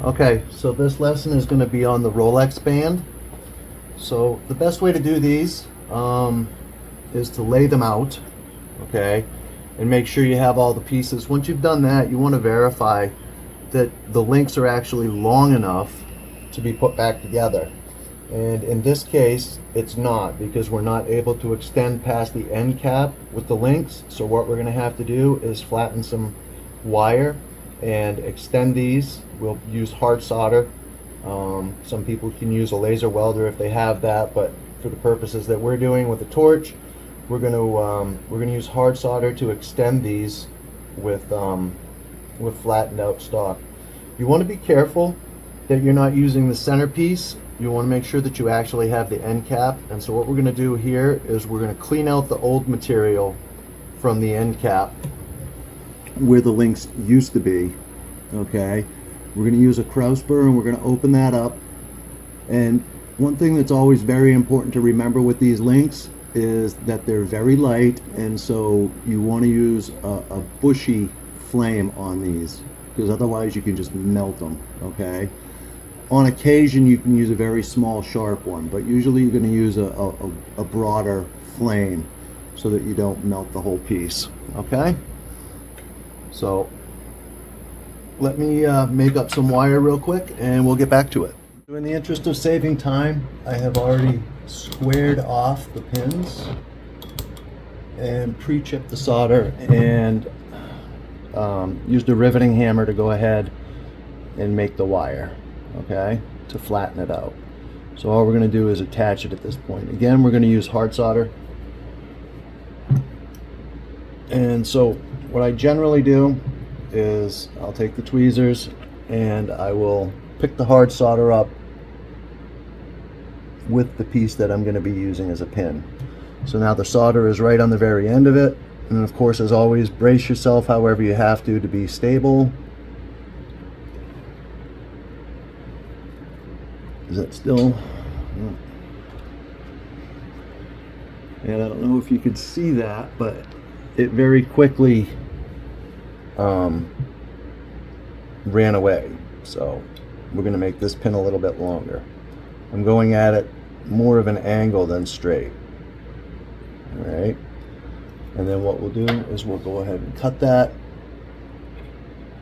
Okay, so this lesson is going to be on the Rolex band. So the best way to do these is to lay them out, okay, and make sure you have all the pieces. Once you've done that, you want to verify that the links are actually long enough to be put back together. And in this case, it's not, because we're not able to extend past the end cap with the links. So what we're going to have to do is flatten some wire and extend these. We'll use hard solder. Some people can use a laser welder if they have that, but for the purposes that we're doing with a torch, we're going to use hard solder to extend these with flattened out stock. You want to be careful that you're not using the centerpiece. You want to make sure that you actually have the end cap. And so what we're going to do here is we're going to clean out the old material from the end cap where the links used to be. Okay, we're going to use a cross burr and we're going to open that up. And one thing that's always very important to remember with these links is that they're very light, and so you want to use a bushy flame on these, because otherwise you can just melt them. Okay, on occasion you can use a very small sharp one, but usually you're going to use a broader flame so that you don't melt the whole piece. Okay, so let me make up some wire real quick and we'll get back to it. In the interest of saving time, I have already squared off the pins and pre-chipped the solder and used a riveting hammer to go ahead and make the wire, okay, to flatten it out. So all we're going to do is attach it at this point. Again, we're going to use hard solder. And so what I generally do is I'll take the tweezers and I will pick the hard solder up with the piece that I'm going to be using as a pin. So now the solder is right on the very end of it, and of course, as always, brace yourself however you have to be stable. Is that still? And I don't know if you could see that, but it very quickly ran away. So we're going to make this pin a little bit longer. I'm going at it more of an angle than straight. All right, and then what we'll do is we'll go ahead and cut that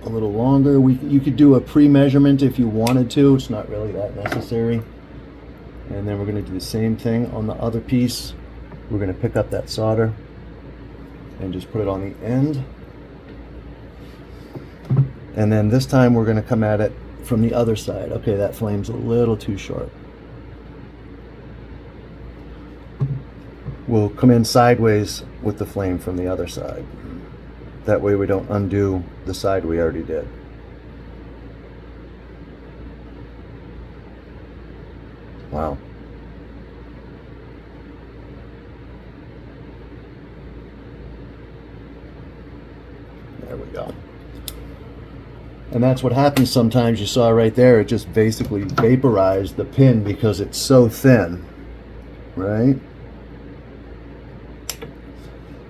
a little longer. You could do a pre-measurement if you wanted to. It's not really that necessary. And then we're going to do the same thing on the other piece. We're going to pick up that solder and just put it on the end. And then this time we're going to come at it from the other side. Okay, that flame's a little too sharp. We'll come in sideways with the flame from the other side. That way we don't undo the side we already did. Wow. There we go. And that's what happens sometimes. You saw right there, it just basically vaporized the pin because it's so thin, right?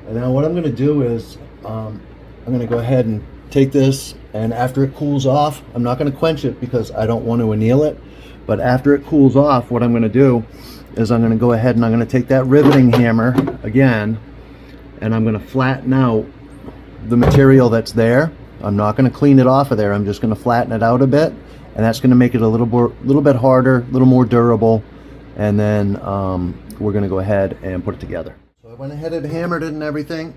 And now what I'm going to do is I'm going to go ahead and take this, and after it cools off, I'm not going to quench it because I don't want to anneal it, but after it cools off, what I'm going to do is I'm going to go ahead and I'm going to take that riveting hammer again, and I'm going to flatten out the material that's there. I'm not going to clean it off of there. I'm just going to flatten it out a bit, and that's going to make it a little bit harder, a little more durable, and then we're going to go ahead and put it together. So I went ahead and hammered it and everything.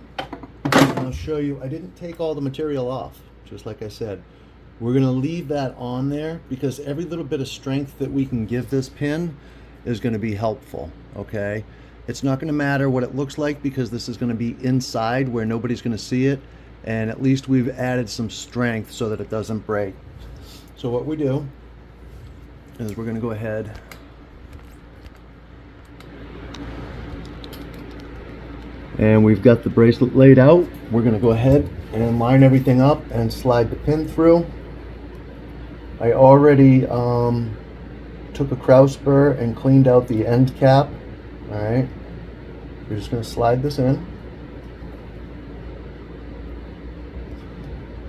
And I'll show you, I didn't take all the material off, just like I said. We're going to leave that on there because every little bit of strength that we can give this pin is going to be helpful, okay? It's not going to matter what it looks like because this is going to be inside where nobody's going to see it, and at least we've added some strength so that it doesn't break. So what we do is we're going to go ahead and we've got the bracelet laid out. We're going to go ahead and line everything up and slide the pin through. I already took a cross burr and cleaned out the end cap. All right, we're just going to slide this in.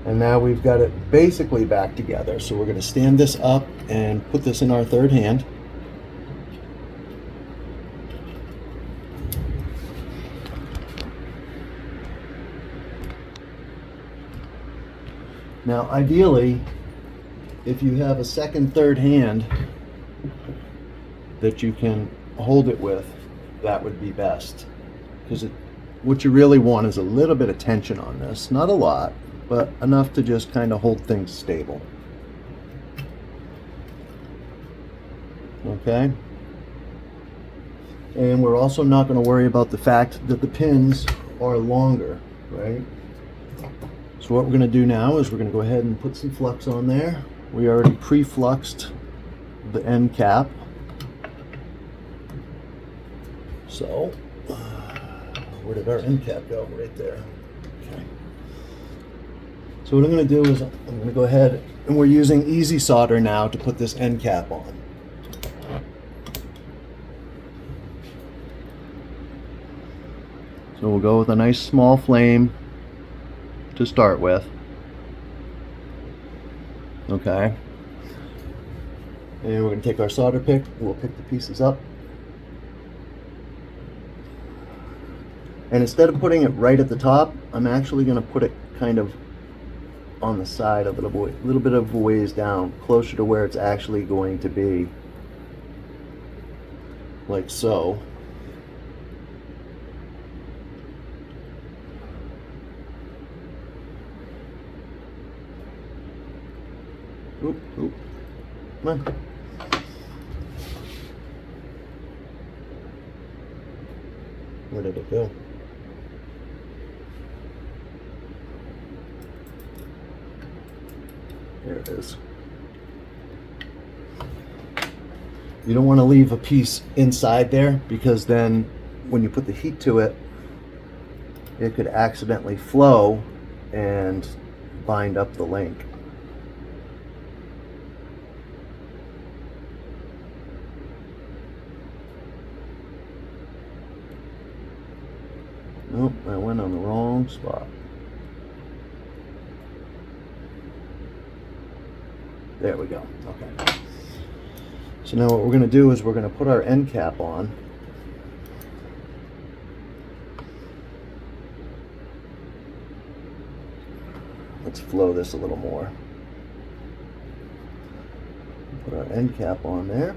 And And now we've got it basically back together. So we're going to stand this up and put this in our third hand. Now ideally, if you have a second, third hand that you can hold it with, that would be best. Because what you really want is a little bit of tension on this. Not a lot, but enough to just kind of hold things stable. Okay? And we're also not going to worry about the fact that the pins are longer, right? So what we're going to do now is we're going to go ahead and put some flux on there. We already pre-fluxed the end cap. So, where did our end cap go? Right there. Okay. So what I'm going to do is I'm going to go ahead, and we're using easy solder now to put this end cap on. So we'll go with a nice small flame to start with. Okay. And we're going to take our solder pick, we'll pick the pieces up. And instead of putting it right at the top, I'm actually going to put it kind of on the side a little bit of a ways down, closer to where it's actually going to be. Like so. Oop, oop. Come on. Where did it go? There it is. You don't want to leave a piece inside there, because then when you put the heat to it, it could accidentally flow and bind up the link. Nope, I went on the wrong spot. There we go. Okay. So now what we're going to do is we're going to put our end cap on. Let's flow this a little more. Put our end cap on there.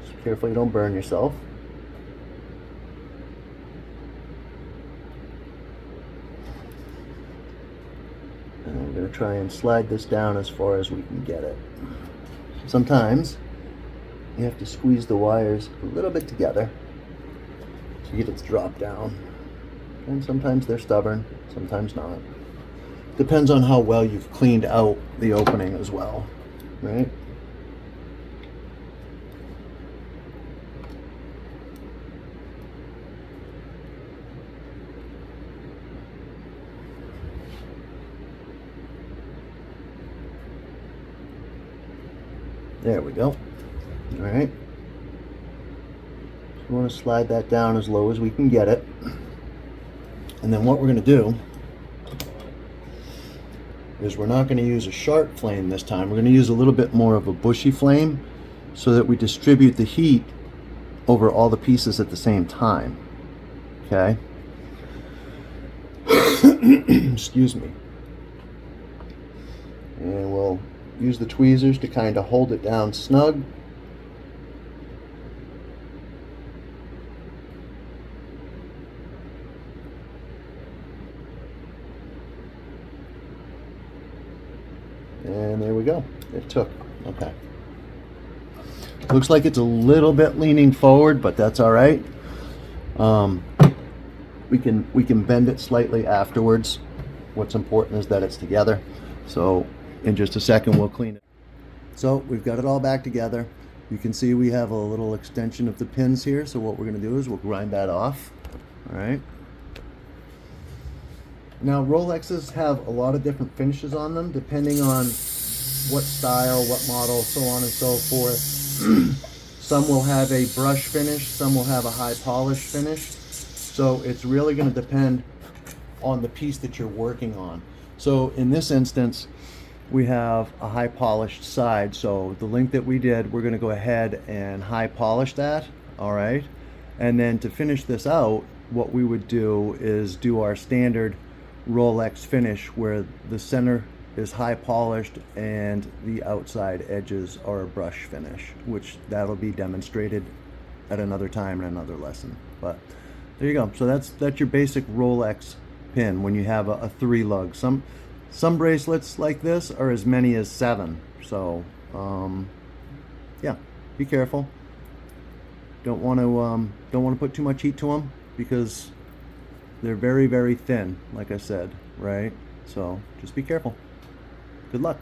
Just careful you don't burn yourself. And I'm going to try and slide this down as far as we can get it. Sometimes you have to squeeze the wires a little bit together to get it to drop down. And sometimes they're stubborn, sometimes not. Depends on how well you've cleaned out the opening as well, right? There we go. All right. So we want to slide that down as low as we can get it. And then what we're going to do is we're not going to use a sharp flame this time. We're going to use a little bit more of a bushy flame so that we distribute the heat over all the pieces at the same time. Okay? Excuse me. And we'll use the tweezers to kind of hold it down snug. And there we go. It took. Okay. Looks like it's a little bit leaning forward, but that's all right. We can bend it slightly afterwards. What's important is that it's together. So in just a second we'll clean it. So we've got it all back together. You can see we have a little extension of the pins here. So what we're going to do is we'll grind that off. All right. Now Rolexes have a lot of different finishes on them depending on what style, what model, so on and so forth. Some will have a brush finish, some will have a high polish finish. So it's really going to depend on the piece that you're working on. So in this instance, we have a high polished side. So the link that we did, we're going to go ahead and high polish that. All right. And then to finish this out, what we would do is do our standard Rolex finish where the center is high polished and the outside edges are a brush finish, which that'll be demonstrated at another time in another lesson. But there you go. So that's your basic Rolex pin when you have a 3 lug. Some bracelets like this are as many as 7. So yeah, be careful. Don't want to put too much heat to them because they're very, very thin, like I said, right? So just be careful. Good luck.